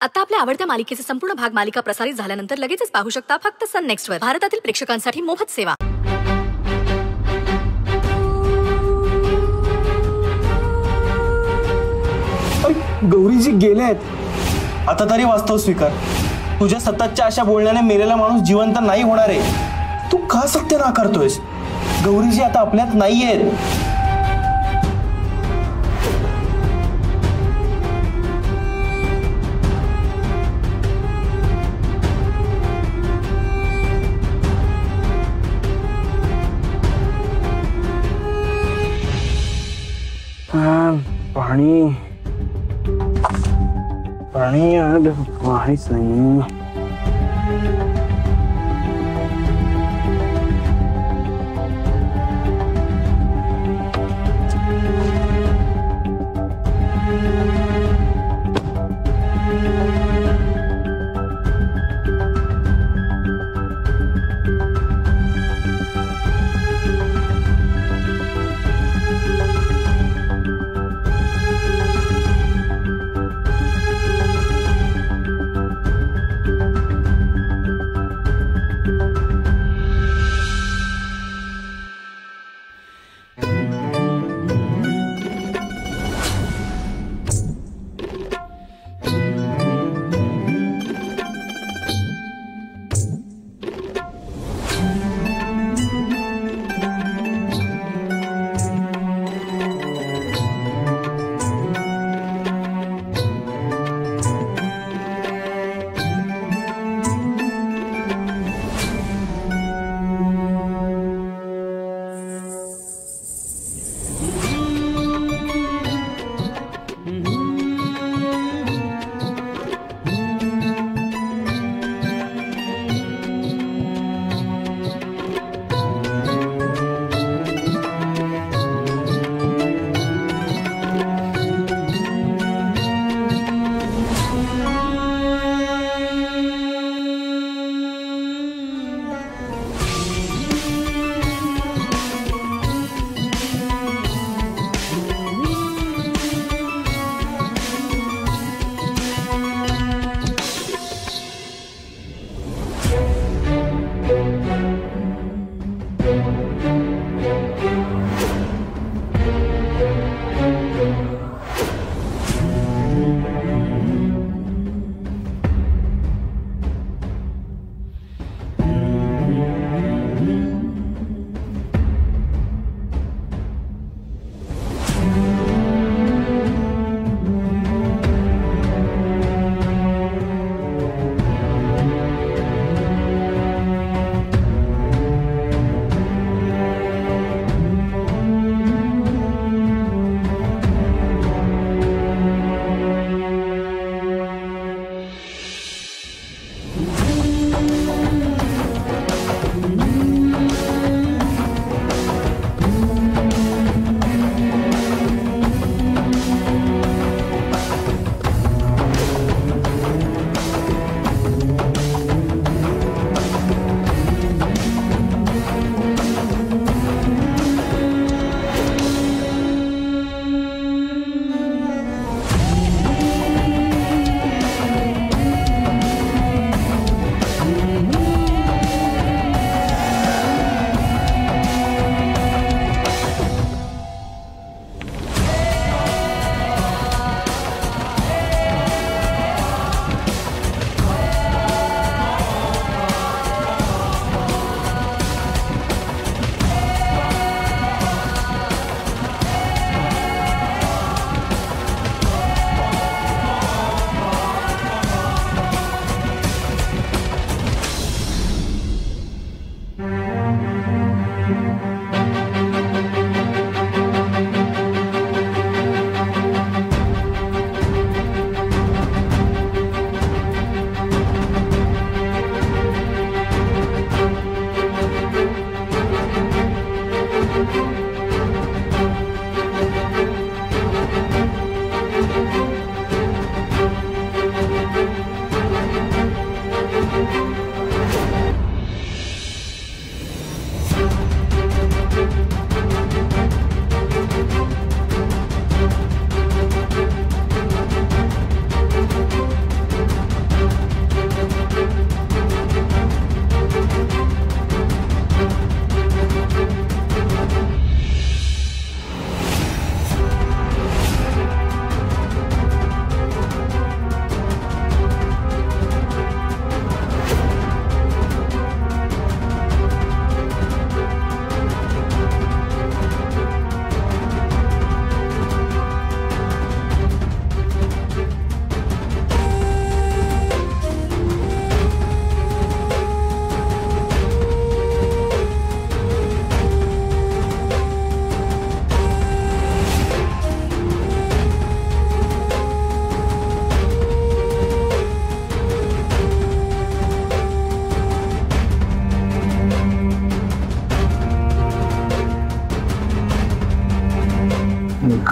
आता आपल्या आवडत्या मालिकेचे संपूर्ण भाग मालिका प्रसारित झाल्यानंतर लगेचच पाहू शकता फक्त सन नेक्स्ट वर. भारतातील प्रेक्षकांसाठी मोफत सेवा. गौरीजी गेलेत. आता तरी वास्तव स्वीकार. तुझ्या सततच्या अशा बोलण्याने मेलेला माणूस जिवंत नाही होणार आहे. तू का सत्य नाकारतोयस? गौरीजी आता आपल्यात नाहीयेत. पाणी पाणी आलं पाणीच नाही.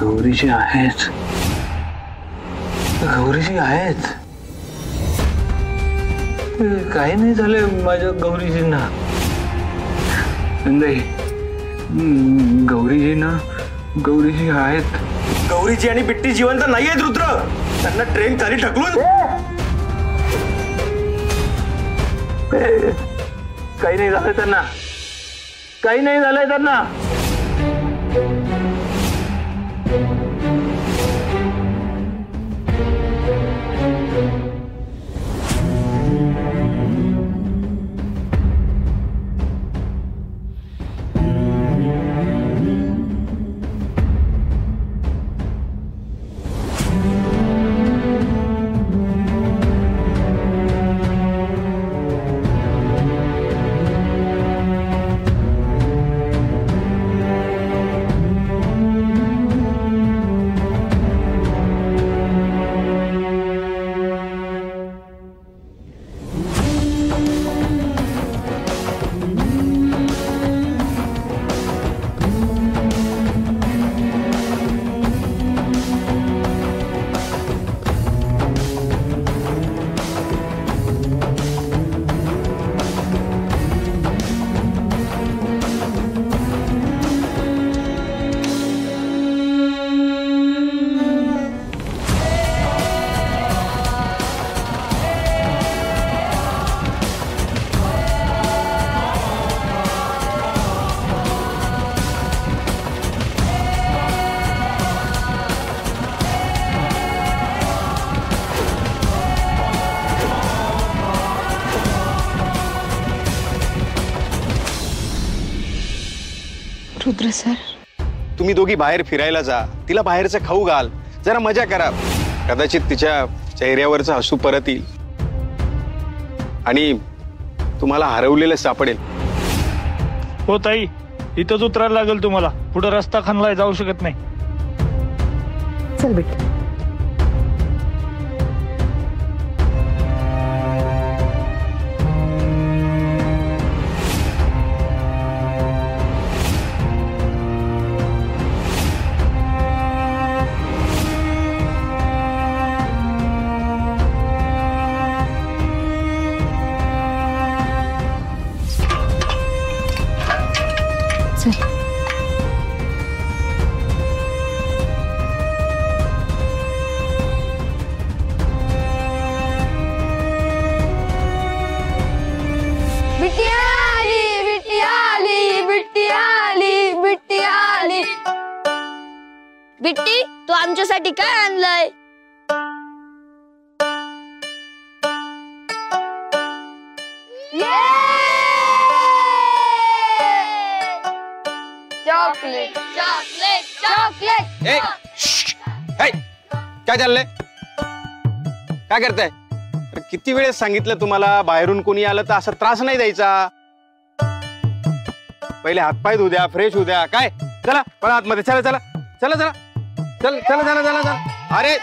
गौरीजी आहेत, गौरीजी आहेत. काही नाही झालं माझ्या गौरीजींना. नाही, गौरीजी आहेत. गौरीजी आणि बिट्टी जिवंत नाही आहेत रुद्र. त्यांना ट्रेन खाली ढकलून. काही नाही झालंय त्यांना, काही नाही झालंय त्यांना. रुद्र सर, तुम्ही दोघी बाहेर फिरायला जा, तिला बाहेरचं खाऊ घाल, जरा मजा करा. कदाचित तिच्या चेहऱ्यावरचं हसू परत येईल आणि तुम्हाला हरवलेलं सापडेल. हो ताई, इथंच उतरायला लागेल तुम्हाला. पुढे रस्ता खणलाय, जाऊ शकत नाही. चल बेटा. बिट्टी, तू आमच्यासाठी काय आणलंय? Chocolate chocolate chocolate. काय चाललंय? काय करताय? किती वेळेस सांगितलं तुम्हाला, बाहेरून कोणी आलं तर असा त्रास नाही द्यायचा. पहिले हातपाय धुऊ द्या, फ्रेश होऊ द्या. काय चला पण आतमध्ये. चला चला चला चला चल चला चला चला चला. अरे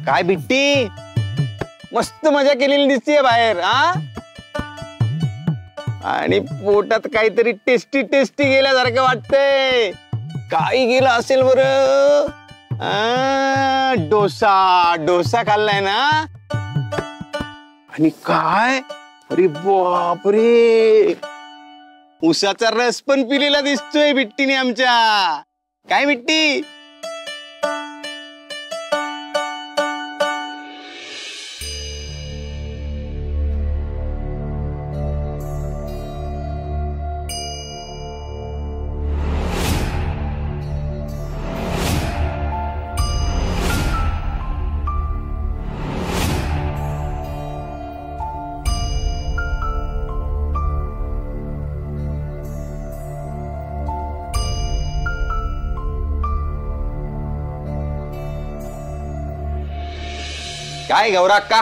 काय बिट्टी, मस्त मजा केलेली दिसतीये बाहेर. हा, आणि पोटात काहीतरी टेस्टी टेस्टी गेल्यासारखं वाटतंय. काय गेलं असेल बरं? डोसा डोसा खाल्लाय ना? आणि काय, अरे बापरे, उसाचा रस पण पिलेला दिसतोय बिट्टीने आमच्या. काय बिट्टी? काय गौरा का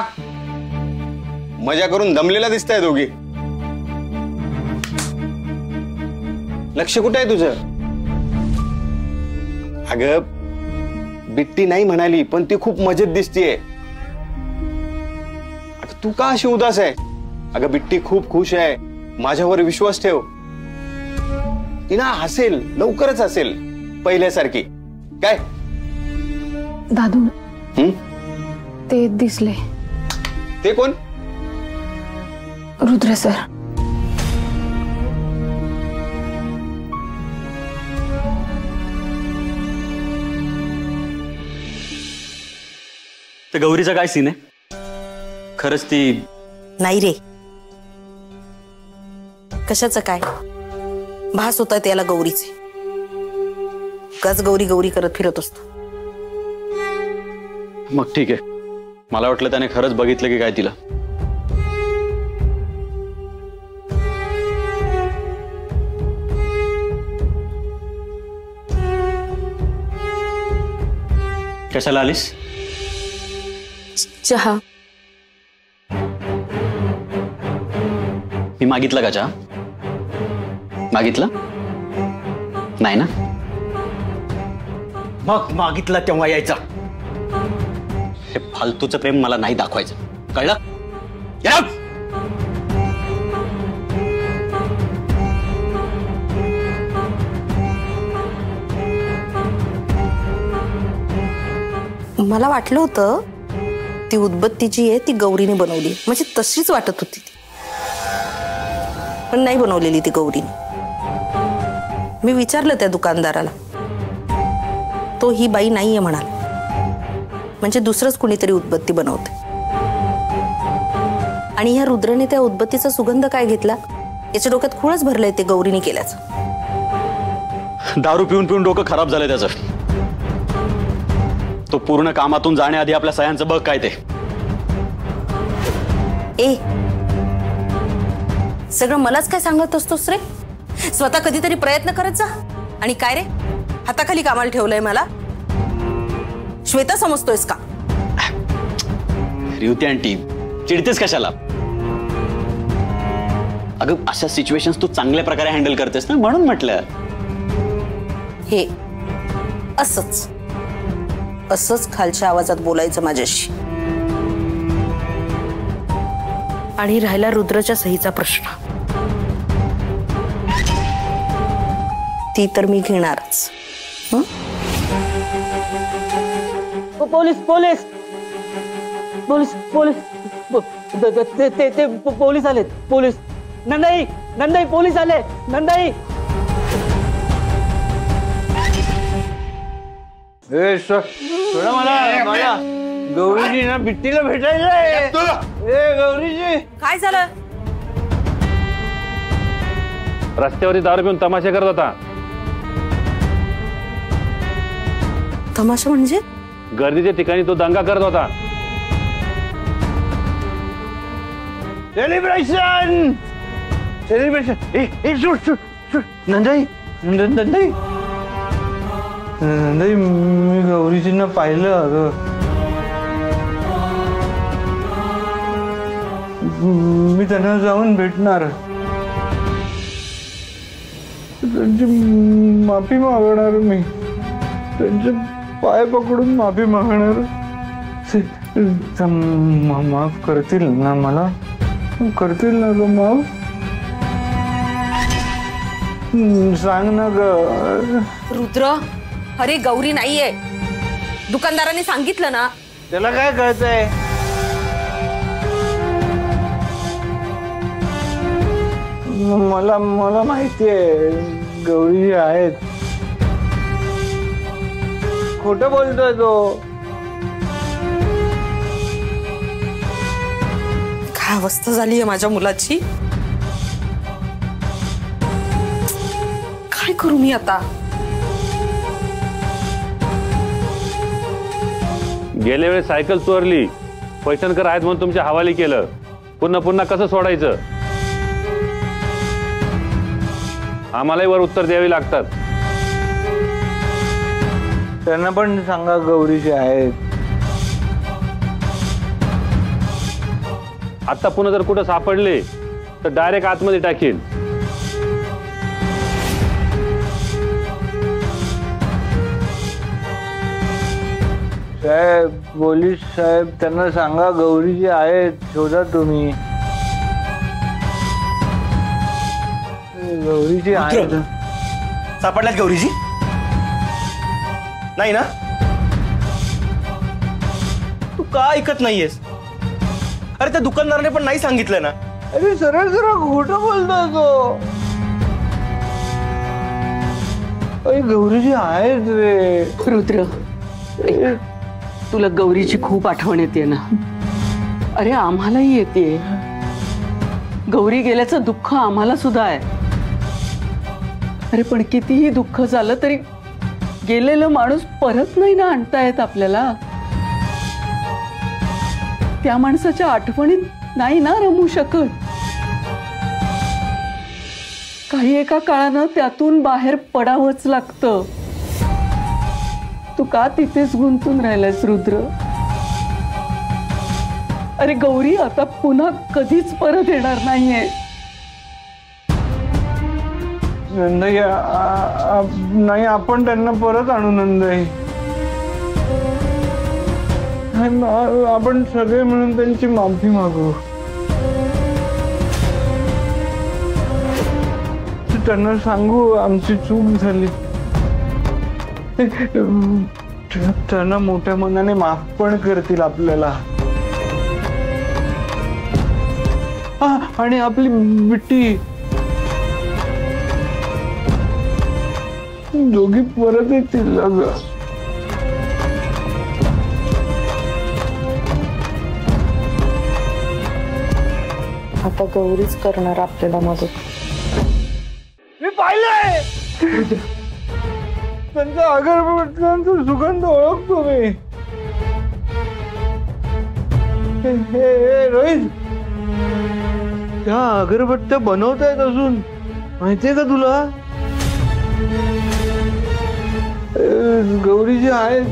मजा करून दमलेला दिसताय दोघी. लक्ष कुठे आहे तुझं? अगं बिट्टी नाही म्हणाली, पण ती खूप मजेत दिसतीये. तू का अशी उदास आहे? अगं बिट्टी खूप खुश आहे, माझ्यावर विश्वास ठेव. ती ना हसेल, लवकरच हसेल पहिल्यासारखी. काय दादू ते दिसले. ते कोण? रुद्र सर. तर गौरीचा काय सीन आहे? खरंच ती नाही रे, कशाचं काय भास होता त्याला गौरीचे. गज गौरी गौरी करत फिरत असतो. मग ठीक आहे, मला वाटलं त्याने खरंच बघितलं की काय तिला. कशाला आलीस? चहा. मी मागितलं का चहा? मागितलं नाही ना? मग मागितलं तेव्हा यायचा. हे फालतूचं प्रेम मला नाही दाखवायचं, कळलं? मला वाटलं होतं ती उदबत्ती जी आहे ती गौरीने बनवली, म्हणजे तशीच वाटत होती ती, पण नाही बनवलेली ती गौरीने. मी विचारलं त्या दुकानदाराला, तो ही बाई नाहीये म्हणाला, म्हणजे दुसरंच कुणीतरी उदबत्ती बनवते. आणि ह्या रुद्रने त्या उदबत्तीचा सुगंध काय घेतला याच्या डोक्यात खूळच भरलंय ते गौरीने केल्याचं. दारू पिऊन पिऊन डोकं खराब झालंय त्याचं. तो पूर्ण कामातून जाण्याआधी आपल्या सह्यांचं बघ काय ते. ए, सगळं मलाच काय सांगत असतोस रे? स्वतः कधीतरी प्रयत्न करत जा. आणि काय रे, हाताखाली कामाला ठेवलंय मला? श्वेता समजतोयस का? रिवती आंटी, चिडतेस कशाला? अगं अशा सिच्युएशन्स तू चांगल्या प्रकारे हँडल करतेस ना, म्हणून म्हटलं. हे असंच असंच खालच्या आवाजात बोलायचं माझ्याशी. आणि राहिला रुद्रच्या सहीचा प्रश्न, ती तर मी घेणारच. पोलीस पोलीस पोलीस पोलीस ते पोलीस आलेत. पोलीस. नंदाई नंदाई पोलीस आले. नंदाई. मला गौरीजी ना बिट्टीला भेटायचंय. गौरीजी काय झालं? रस्त्यावरती दारू पिऊन तमाशा करत होता. तमाशा म्हणजे? गर्दीच्या ठिकाणी तो दंगा करत होता. Celebration celebration. नंदाई नंदाई नंदाई मी गौरीजींना पाहिलं. अगं मी त्यांना जाऊन भेटणार, त्यांची माफी मागणार. मी त्यांचे पाय पकडून माफी मागणार. माफ करतील ना मला? करतील ना ग माफ? सांग ना ग. रुद्र, अरे गौरी नाहीये, दुकानदाराने सांगितलं ना. त्याला काय कळतंय? मला मला माहितीये गौरी आहेत. खोटं बोलतोय तो. काय अवस्था झाली आहे माझ्या मुलाची. काय करू मी आता? गेल्या वेळेस सायकल चोरली, पैठणकर आहेत म्हणून तुमच्या हवाली केलं. पुन्हा पुन्हा कसं सोडायचं? आम्हालाही वर उत्तर द्यावी लागतात. त्यांना पण सांगा गौरीचे आहेत. आता पुन्हा जर कुठं सापडले तर डायरेक्ट आतमध्ये टाकील. साहेब, पोलीस साहेब, त्यांना सांगा गौरीचे आहेत, शोधा तुम्ही. गौरीचे आहेत. सापडल्यात गौरीजी? नाही ना? तू का ऐकत नाहीयेस? अरे त्या दुकानदाराने पण नाही सांगितलं ना. अरे सरळ सरळ खोटं बोलतोय तो. अरे गौरीजी आहेत रे. रुद्र, तुला गौरीची खूप आठवण येते ना? अरे आम्हालाही येते. गौरी गेल्याचं दुःख आम्हाला सुद्धा आहे. अरे पण कितीही दुःख झालं तरी गेलेलं माणूस परत नाही ना आणता येत आपल्याला. त्या माणसाच्या आठवणीत नाही ना रमू शकत. काही एका काळानं त्यातून बाहेर पडावंच लागतं. तू का तिथेच गुंतून राहिलायस रुद्र? अरे गौरी आता पुन्हा कधीच परत येणार नाहीये. नाही आपण त्यांना परत आणू नंदाई. आपण सगळे मिळून त्यांची माफी मागू. त्यांना सांगू आमची चूक झाली. त्यांना मोठ्या मनाने माफ पण करतील आपल्याला. आणि आपली बिट्टी दोघी परत येतील. आता गौरीच करणार आपल्याला मदत. मी पाहिलंय त्यांचा अगरबत्त्यांचा सुगंध ओळखतो मी. रोहित, त्या अगरबत्त्या बनवतायत अजून, माहितीये का तुला? गौरीजी आहेत.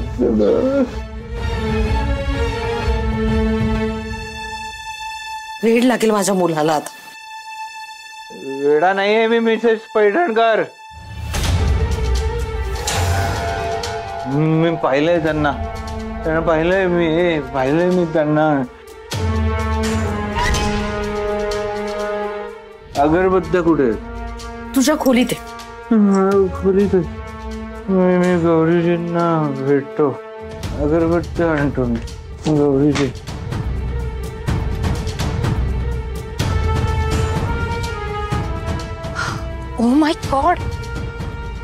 वेड लागेल माझ्या मुलाला आता. वेडा नाहीये मी मिसेस पैठणकर. मी पाहिलंय त्यांना पाहिलंय मी त्यांना. अगरबत्त्या कुठे? तुझ्या खोलीत आहे. खोलीत मी गौरीजींना भेटतो. अगरबत्त्या आणतो मी. Gauriji oh my god,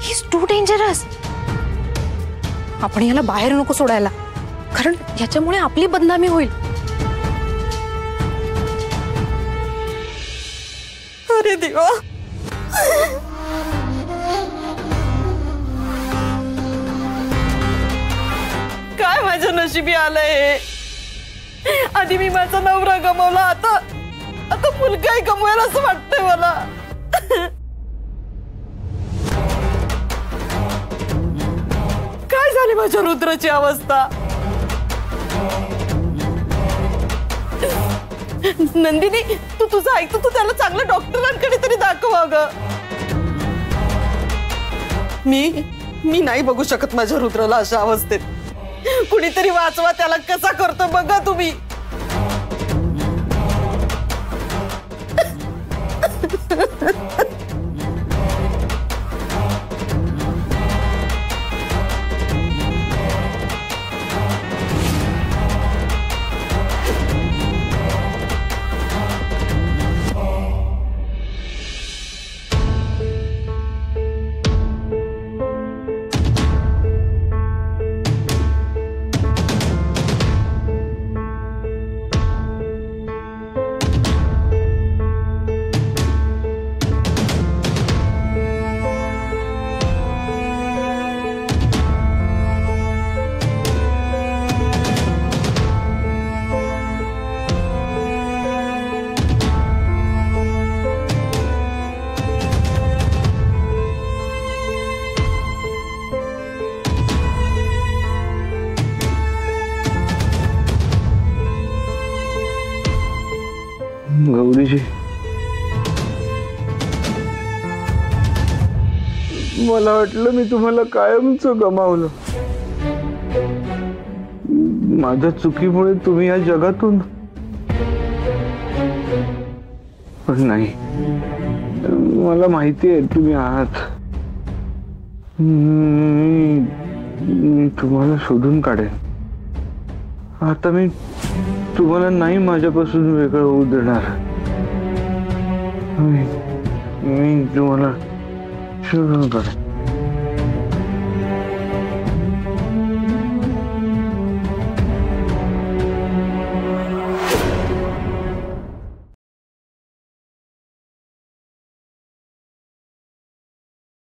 he is too dangerous. आपण याला बाहेर नको सोडायला, कारण याच्यामुळे आपली बदनामी होईल. अरे देवा, काय माझ्या नशिबी आलंय. आधी मी माझा नवरा गमावला, आता मुलगाही गमवेल असं वाटतंय मला. काय झाली माझ्या रुद्राची अवस्था. नंदिनी, तू तुझं ऐकतो, तू त्याला चांगल्या डॉक्टरांकडे तरी दाखवा ग. मी नाही बघू शकत माझ्या रुद्राला अशा अवस्थेत. कुणीतरी वाचवा त्याला. कसा करतो बघा तुम्ही. गौरीजी, मला वाटलं मी तुम्हाला कायमचं गमावलं. माझ्या चुकीमुळे तुम्ही या जगातून, पण नाही, मला माहिती आहे तुम्ही आहात. मी तुम्हाला शोधून काढेन. आता मी तुम्हाला नाही माझ्यापासून वेगळं होऊ देणार. मी तुम्हाला शोधून काढेन.